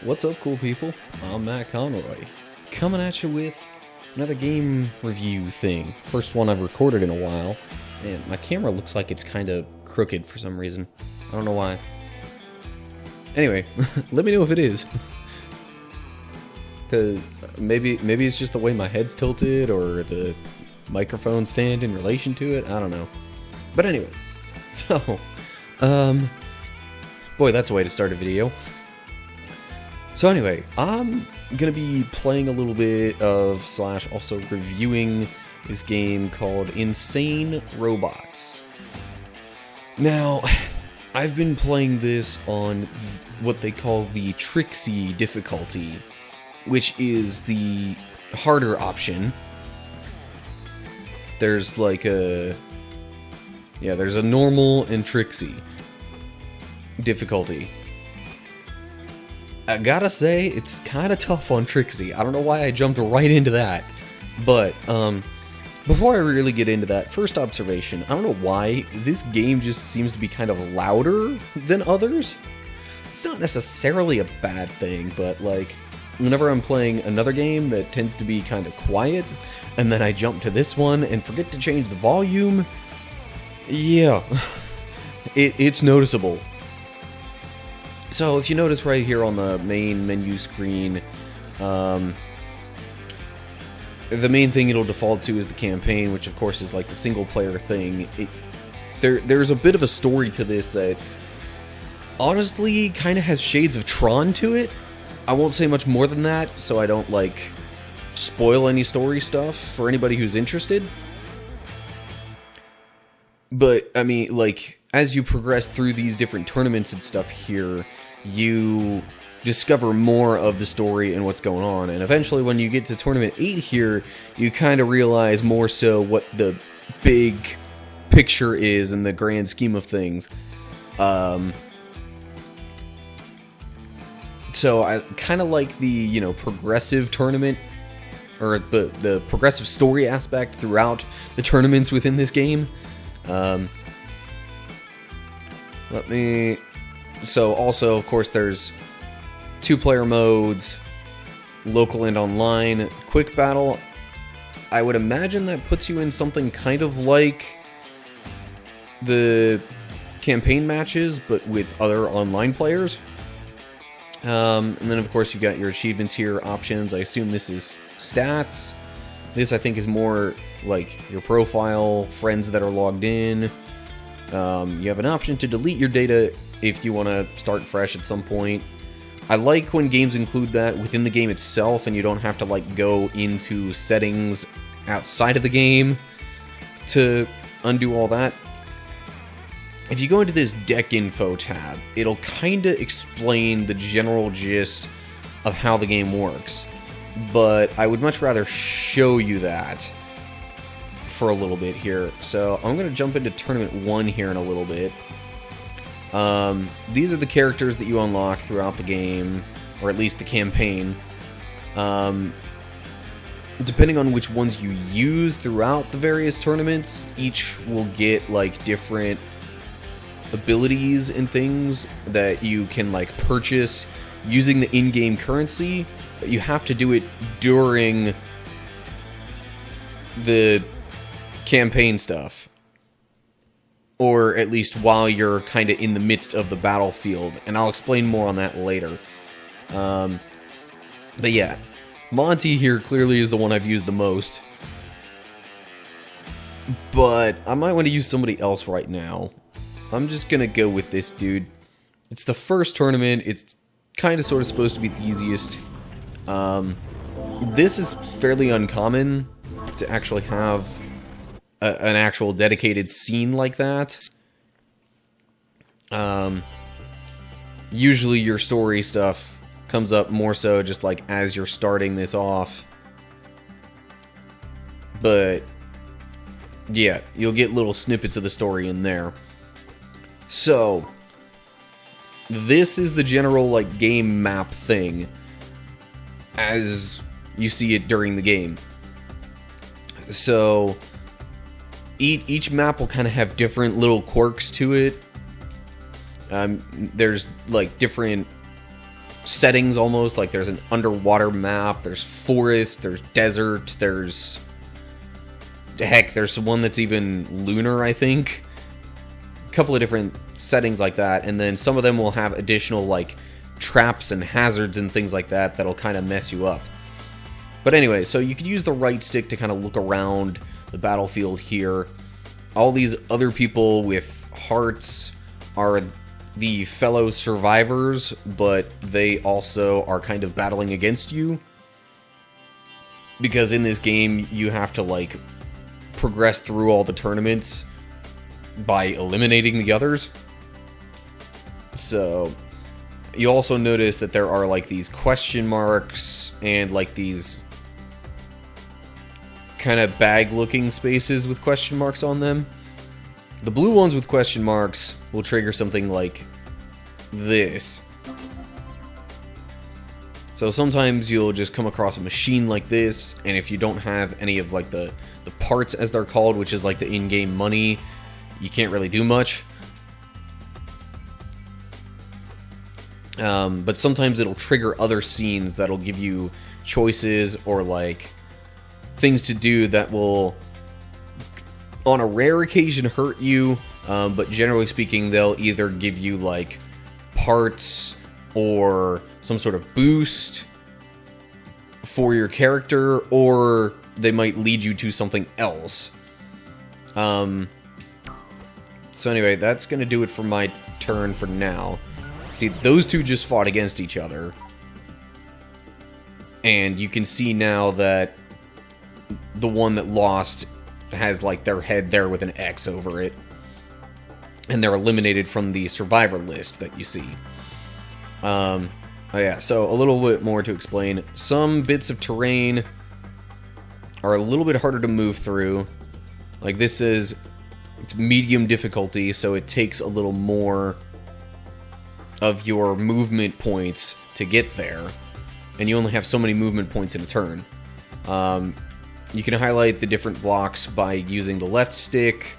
What's up, cool people? I'm Matt Conroy, coming at you with another game review thing. First one I've recorded in a while, and my camera looks like it's kind of crooked for some reason. I don't know why. Anyway, let me know if it is. Because maybe it's just the way my head's tilted, or the microphone stand in relation to it, I don't know. But anyway, so, boy, that's a way to start a video. So anyway, I'm gonna be playing a little bit of / also reviewing this game called Insane Robots. Now, I've been playing this on what they call the Trixie difficulty, which is the harder option. There's like there's a normal and Trixie difficulty. I gotta say, it's kind of tough on Trixie. I don't know why I jumped right into that. But, before I really get into that, first observation, I don't know why, this game just seems to be kind of louder than others. It's not necessarily a bad thing, but, like, whenever I'm playing another game that tends to be kind of quiet, and then I jump to this one and forget to change the volume, yeah, it's noticeable. So if you notice right here on the main menu screen, the main thing it'll default to is the campaign, which of course is like the single player thing. There's a bit of a story to this that honestly kind of has shades of Tron to it. I won't say much more than that, so I don't like spoil any story stuff for anybody who's interested. But I mean, like, as you progress through these different tournaments and stuff here, you discover more of the story and what's going on. And eventually, when you get to Tournament 8 here, you kind of realize more so what the big picture is in the grand scheme of things. So I kind of like the, progressive tournament, or the progressive story aspect throughout the tournaments within this game. So also, of course, there's 2-player modes, local and online. Quick battle, I would imagine that puts you in something kind of like the campaign matches, but with other online players. And then, of course, you got your achievements here, options. I assume this is stats. This, I think, is more like your profile, friends that are logged in. You have an option to delete your data if you want to start fresh at some point. I like when games include that within the game itself, and you don't have to like go into settings outside of the game to undo all that. If you go into this deck info tab, it'll kind of explain the general gist of how the game works. But I would much rather show you that for a little bit here. So I'm going to jump into Tournament 1 here in a little bit. These are the characters that you unlock throughout the game, or at least the campaign. Depending on which ones you use throughout the various tournaments, each will get like different abilities and things that you can like purchase using the in-game currency, but you have to do it during the campaign stuff, or at least while you're kind of in the midst of the battlefield, and I'll explain more on that later. But yeah, Monty here clearly is the one I've used the most, but I might want to use somebody else right now. I'm just gonna go with this dude. It's the first tournament. It's kind of sort of supposed to be the easiest. This is fairly uncommon to actually have an actual dedicated scene like that. Usually your story stuff comes up more so just like as you're starting this off. But yeah, you'll get little snippets of the story in there. So this is the general like game map thing as you see it during the game. So each map will kind of have different little quirks to it. There's like different settings almost. Like there's an underwater map, there's forest, there's desert, there's one that's even lunar, I think. A couple of different settings like that, and then some of them will have additional like traps and hazards and things like that that'll kind of mess you up. But anyway, so you can use the right stick to kind of look around the battlefield here. All these other people with hearts are the fellow survivors, but they also are kind of battling against you. Because in this game, you have to, like, progress through all the tournaments by eliminating the others. So, you also notice that there are, like, these question marks and, like, these kind of bag-looking spaces with question marks on them. The blue ones with question marks will trigger something like this. So sometimes you'll just come across a machine like this, and if you don't have any of like the parts, as they're called, which is like the in-game money, you can't really do much. But sometimes it'll trigger other scenes that'll give you choices or like things to do that will, on a rare occasion, hurt you, but generally speaking, they'll either give you like parts or some sort of boost for your character, or they might lead you to something else. So anyway, that's gonna do it for my turn for now. See, those two just fought against each other, and you can see now that the one that lost has like their head there with an X over it, and they're eliminated from the survivor list that you see. Oh yeah, so a little bit more to explain. Some bits of terrain are a little bit harder to move through. Like this is, it's medium difficulty, so it takes a little more of your movement points to get there, and you only have so many movement points in a turn. You can highlight the different blocks by using the left stick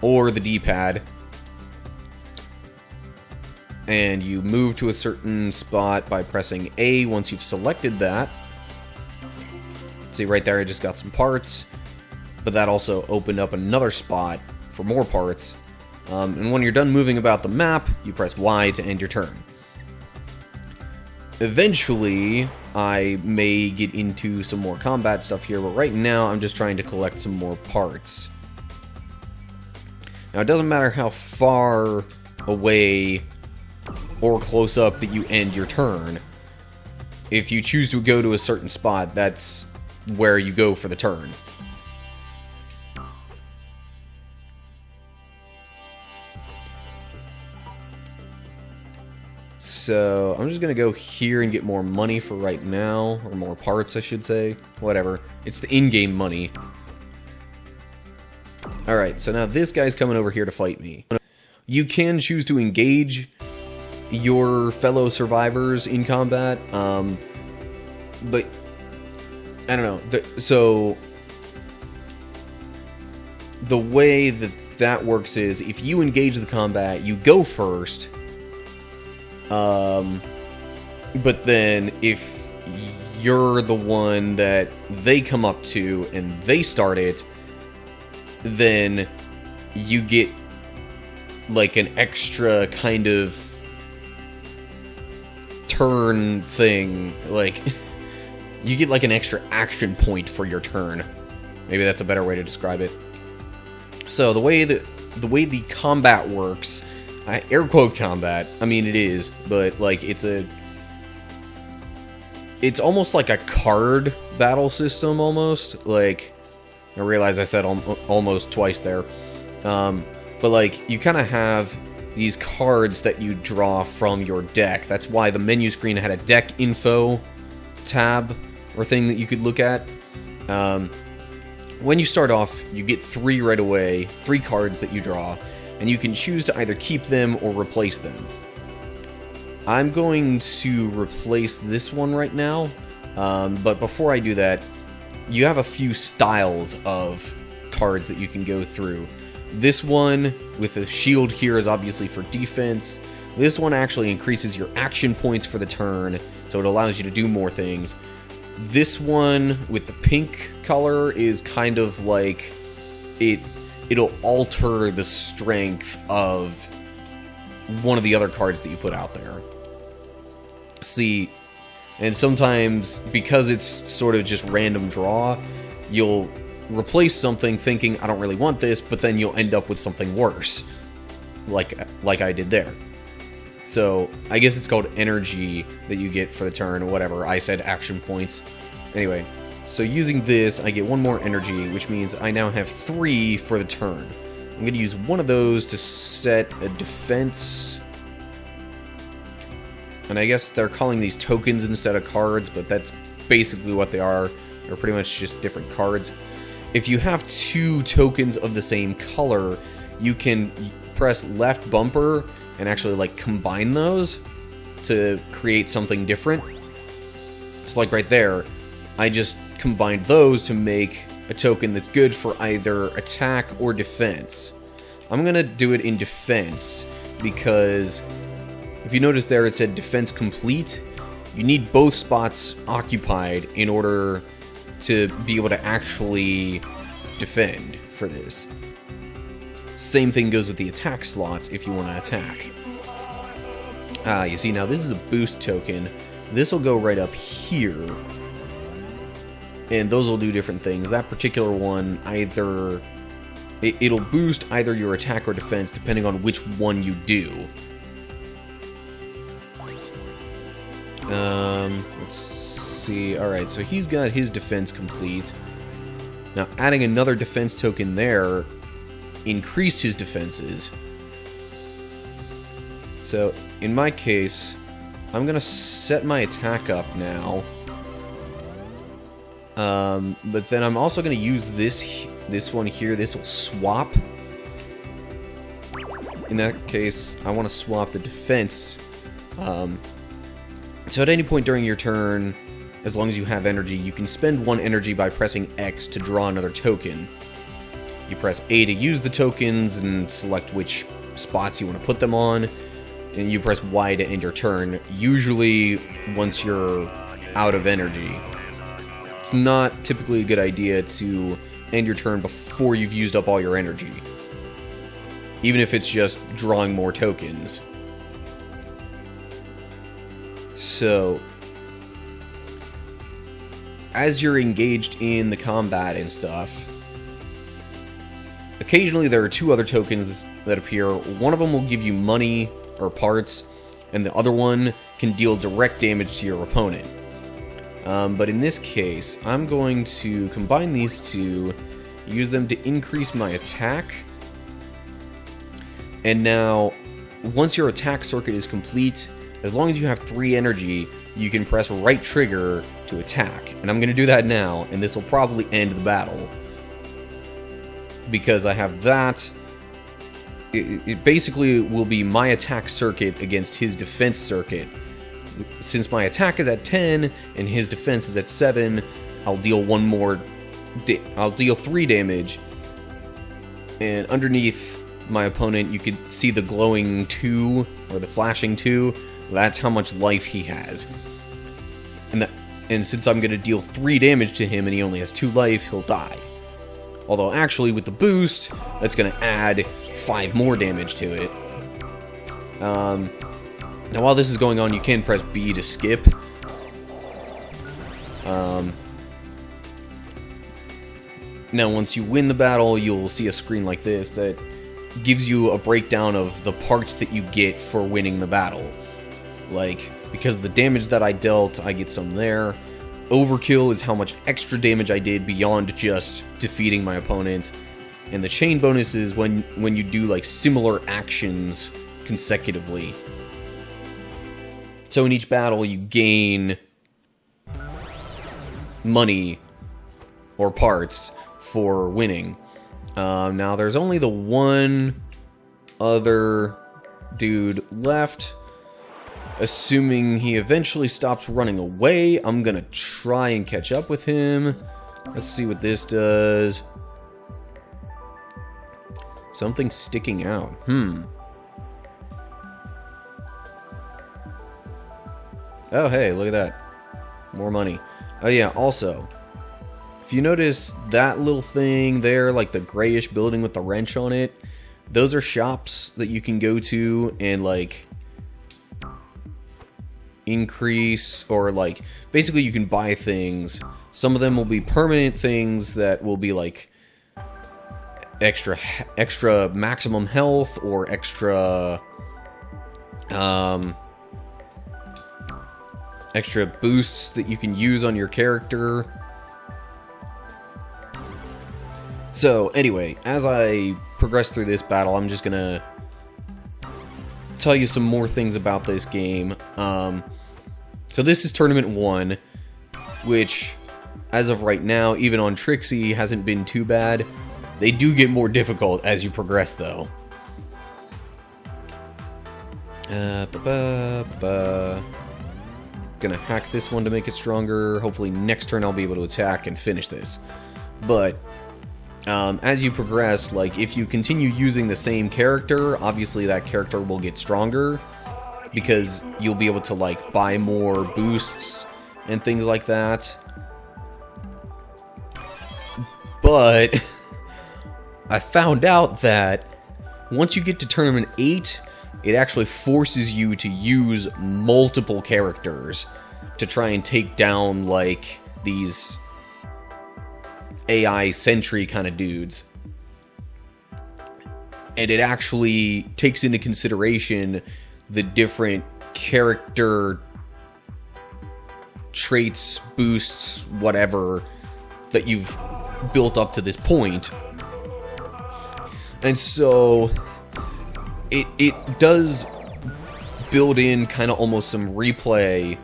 or the D-pad. And you move to a certain spot by pressing A once you've selected that. See right there, I just got some parts. But that also opened up another spot for more parts. And when you're done moving about the map, you press Y to end your turn. Eventually, I may get into some more combat stuff here, but right now I'm just trying to collect some more parts. Now, it doesn't matter how far away or close up that you end your turn. If you choose to go to a certain spot, that's where you go for the turn. So, I'm just going to go here and get more money for right now. Or more parts, I should say. Whatever. It's the in-game money. Alright, so now this guy's coming over here to fight me. You can choose to engage your fellow survivors in combat. But, I don't know. So, the way that works is, if you engage the combat, you go first. But then if you're the one that they come up to and they start it, then you get like an extra kind of turn thing. Like, you get like an extra action point for your turn. Maybe that's a better way to describe it. So the way the combat works, air quote combat, I mean it is, but like it's almost like a card battle system almost. Like, I realize I said almost twice there. But like, you kind of have these cards that you draw from your deck. That's why the menu screen had a deck info tab or thing that you could look at. When you start off, you get 3 right away, 3 cards that you draw, and you can choose to either keep them or replace them. I'm going to replace this one right now, but before I do that, you have a few styles of cards that you can go through. This one with the shield here is obviously for defense. This one actually increases your action points for the turn, so it allows you to do more things. This one with the pink color is kind of like it'll alter the strength of one of the other cards that you put out there. See, and sometimes because it's sort of just random draw, you'll replace something thinking I don't really want this, but then you'll end up with something worse, like I did there. So I guess it's called energy that you get for the turn or whatever. I said action points. Anyway, so using this, I get one more energy, which means I now have 3 for the turn. I'm going to use one of those to set a defense. And I guess they're calling these tokens instead of cards, but that's basically what they are. They're pretty much just different cards. If you have 2 tokens of the same color, you can press left bumper and actually like combine those to create something different. So like right there, I just combined those to make a token that's good for either attack or defense. I'm gonna do it in defense because if you notice there it said defense complete. You need both spots occupied in order to be able to actually defend for this. Same thing goes with the attack slots if you want to attack. You see now this is a boost token. This will go right up here. And those will do different things. That particular one, either it'll boost either your attack or defense depending on which one you do. Let's see. Alright, so he's got his defense complete. Now adding another defense token there increased his defenses. So in my case, I'm gonna set my attack up now. But then I'm also going to use this one here. This will swap. In that case, I want to swap the defense. So at any point during your turn, as long as you have energy, you can spend 1 energy by pressing X to draw another token. You press A to use the tokens and select which spots you want to put them on, and you press Y to end your turn, usually once you're out of energy. It's not typically a good idea to end your turn before you've used up all your energy, even if it's just drawing more tokens. So, as you're engaged in the combat and stuff, occasionally there are 2 other tokens that appear. One of them will give you money or parts, and the other one can deal direct damage to your opponent. But in this case, I'm going to combine these 2, use them to increase my attack. And now, once your attack circuit is complete, as long as you have 3 energy, you can press right trigger to attack. And I'm going to do that now, and this will probably end the battle. Because I have that, it basically will be my attack circuit against his defense circuit. Since my attack is at 10 and his defense is at 7, I'll deal I'll deal 3 damage. And underneath my opponent, you could see the glowing 2 or the flashing 2. That's how much life he has. And since I'm going to deal 3 damage to him and he only has 2 life, he'll die. Although actually with the boost, that's going to add 5 more damage to it. Now while this is going on, you can press B to skip. Now once you win the battle, you'll see a screen like this that gives you a breakdown of the parts that you get for winning the battle. Like, because of the damage that I dealt, I get some there. Overkill is how much extra damage I did beyond just defeating my opponent. And the chain bonus is when you do like similar actions consecutively. So in each battle you gain money or parts for winning. Now there's only the one other dude left. Assuming he eventually stops running away, I'm gonna try and catch up with him. Let's see what this does. Something sticking out. Oh, hey, look at that. More money. Oh, yeah, also, if you notice that little thing there, like the grayish building with the wrench on it, those are shops that you can go to and, like, increase, or, like, basically you can buy things. Some of them will be permanent things that will be, like, extra maximum health, or extra boosts that you can use on your character. So anyway, as I progress through this battle, I'm just gonna tell you some more things about this game. So this is Tournament 1, which, as of right now, even on Trixie, hasn't been too bad. They do get more difficult as you progress, though. Gonna hack this one to make it stronger. Hopefully next turn I'll be able to attack and finish this. But as you progress, like, if you continue using the same character, obviously that character will get stronger, because you'll be able to, like, buy more boosts and things like that. But I found out that once you get to Tournament 8, it actually forces you to use multiple characters to try and take down, like, these AI sentry kind of dudes. And it actually takes into consideration the different character traits, boosts, whatever, that you've built up to this point. And so it does build in kind of almost some replay,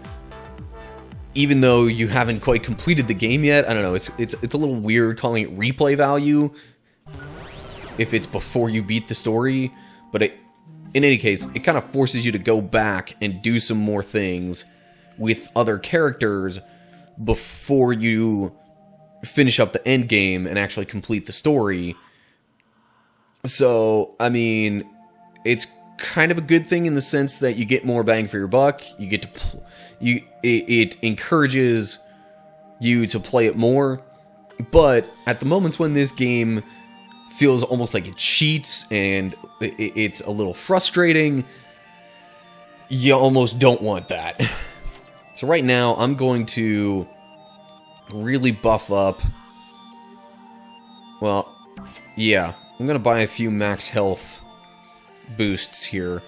even though you haven't quite completed the game yet. I don't know, it's a little weird calling it replay value if it's before you beat the story, but in any case, it kind of forces you to go back and do some more things with other characters before you finish up the end game and actually complete the story. So, I mean, it's kind of a good thing in the sense that you get more bang for your buck. You get to it encourages you to play it more. But at the moments when this game feels almost like it cheats and it's a little frustrating, you almost don't want that. So right now, I'm going to really buff up. Well, yeah, I'm going to buy a few max health boosts here.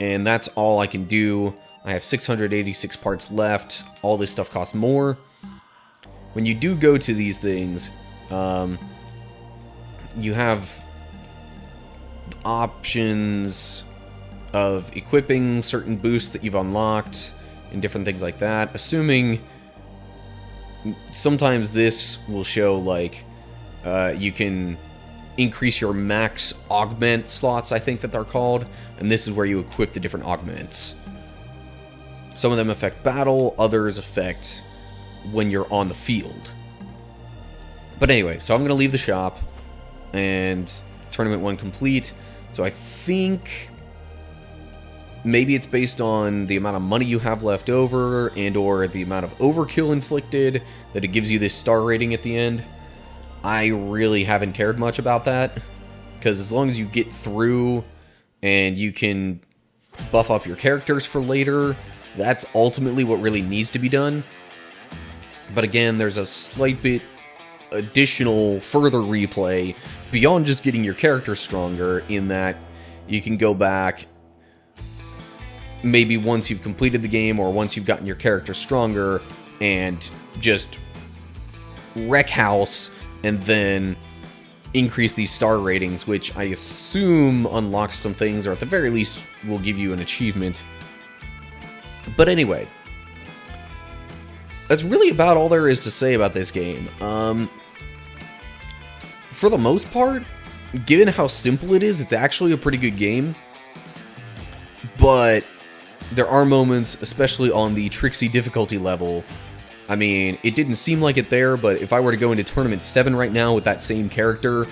And that's all I can do. I have 686 parts left. All this stuff costs more. When you do go to these things, you have options of equipping certain boosts that you've unlocked and different things like that. Assuming sometimes this will show, like, you can increase your max augment slots, I think that they're called, and this is where you equip the different augments. Some of them affect battle, others affect when you're on the field. But anyway, so I'm going to leave the shop, and Tournament 1 complete. So I think maybe it's based on the amount of money you have left over and or the amount of overkill inflicted that it gives you this star rating at the end. I really haven't cared much about that, because as long as you get through and you can buff up your characters for later, that's ultimately what really needs to be done. But again, there's a slight bit additional further replay beyond just getting your character stronger, in that you can go back maybe once you've completed the game or once you've gotten your character stronger and just wreck house and then increase these star ratings, which I assume unlocks some things, or at the very least will give you an achievement. But anyway, that's really about all there is to say about this game. For the most part, given how simple it is, it's actually a pretty good game. But there are moments, especially on the Trixie difficulty level. I mean, it didn't seem like it there, but if I were to go into Tournament 7 right now with that same character,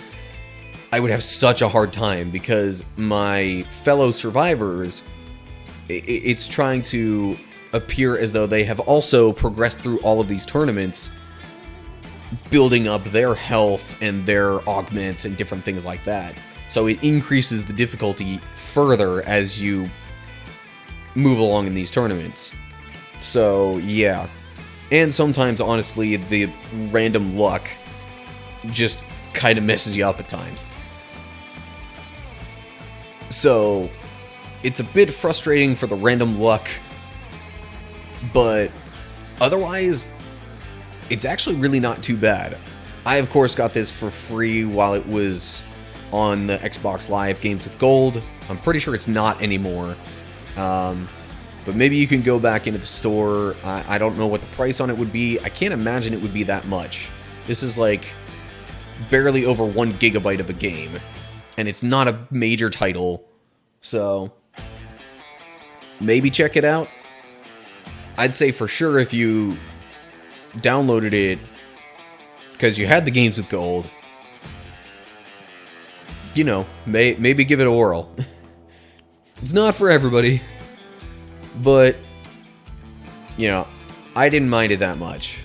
I would have such a hard time, because my fellow survivors, it's trying to appear as though they have also progressed through all of these tournaments, building up their health and their augments and different things like that. So it increases the difficulty further as you move along in these tournaments. So, yeah. And sometimes, honestly, the random luck just kind of messes you up at times. So, it's a bit frustrating for the random luck, but otherwise, it's actually really not too bad. I, of course, got this for free while it was on the Xbox Live Games with Gold. I'm pretty sure it's not anymore. But maybe you can go back into the store. I don't know what the price on it would be. I can't imagine it would be that much. This is like barely over 1 gigabyte of a game. And it's not a major title. So maybe check it out. I'd say for sure if you downloaded it because you had the Games with Gold, you know, maybe give it a whirl. It's not for everybody. But, you know, I didn't mind it that much.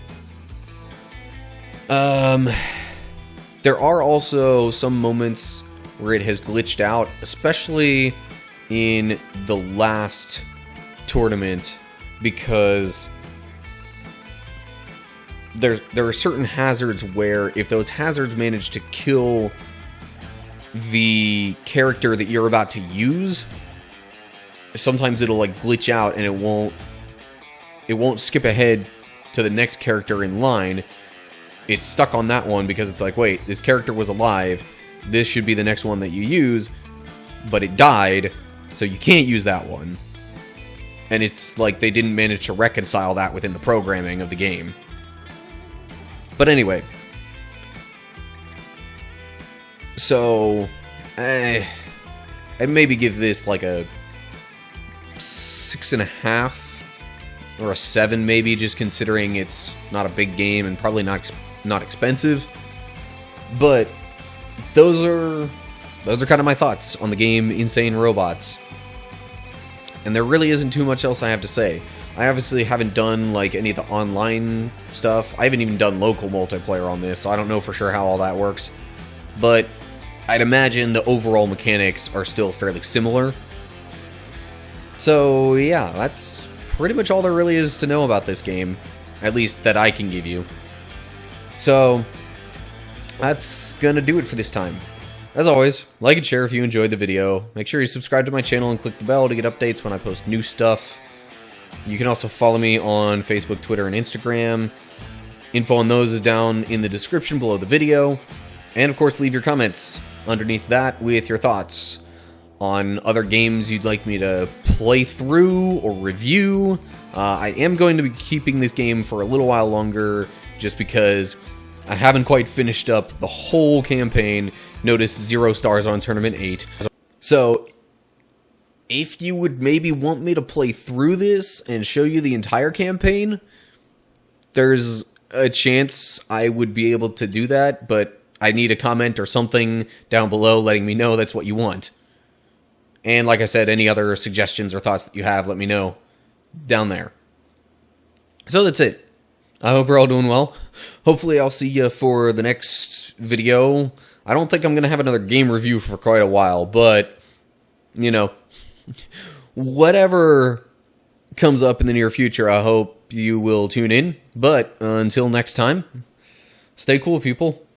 There are also some moments where it has glitched out, especially in the last tournament, because there are certain hazards where if those hazards manage to kill the character that you're about to use, sometimes it'll like glitch out and it won't skip ahead to the next character in line. It's stuck on that one because it's like, wait, this character was alive. This should be the next one that you use, but it died, so you can't use that one. And it's like they didn't manage to reconcile that within the programming of the game. But anyway. So, I'd maybe give this like a 6.5 or a 7 maybe, just considering it's not a big game and probably not expensive. But those are kind of my thoughts on the game Insane Robots. And there really isn't too much else I have to say. I obviously haven't done like any of the online stuff. I haven't even done local multiplayer on this, so I don't know for sure how all that works. But I'd imagine the overall mechanics are still fairly similar. So, yeah, that's pretty much all there really is to know about this game. At least that I can give you. So, that's gonna do it for this time. As always, like and share if you enjoyed the video. Make sure you subscribe to my channel and click the bell to get updates when I post new stuff. You can also follow me on Facebook, Twitter, and Instagram. Info on those is down in the description below the video. And, of course, leave your comments underneath that with your thoughts on other games you'd like me to play through or review. I am going to be keeping this game for a little while longer just because I haven't quite finished up the whole campaign. Notice 0 stars on Tournament 8. So, if you would maybe want me to play through this and show you the entire campaign, there's a chance I would be able to do that, but I need a comment or something down below letting me know that's what you want. And like I said, any other suggestions or thoughts that you have, let me know down there. So that's it. I hope you're all doing well. Hopefully I'll see you for the next video. I don't think I'm going to have another game review for quite a while, but, you know, whatever comes up in the near future, I hope you will tune in. But until next time, stay cool, people.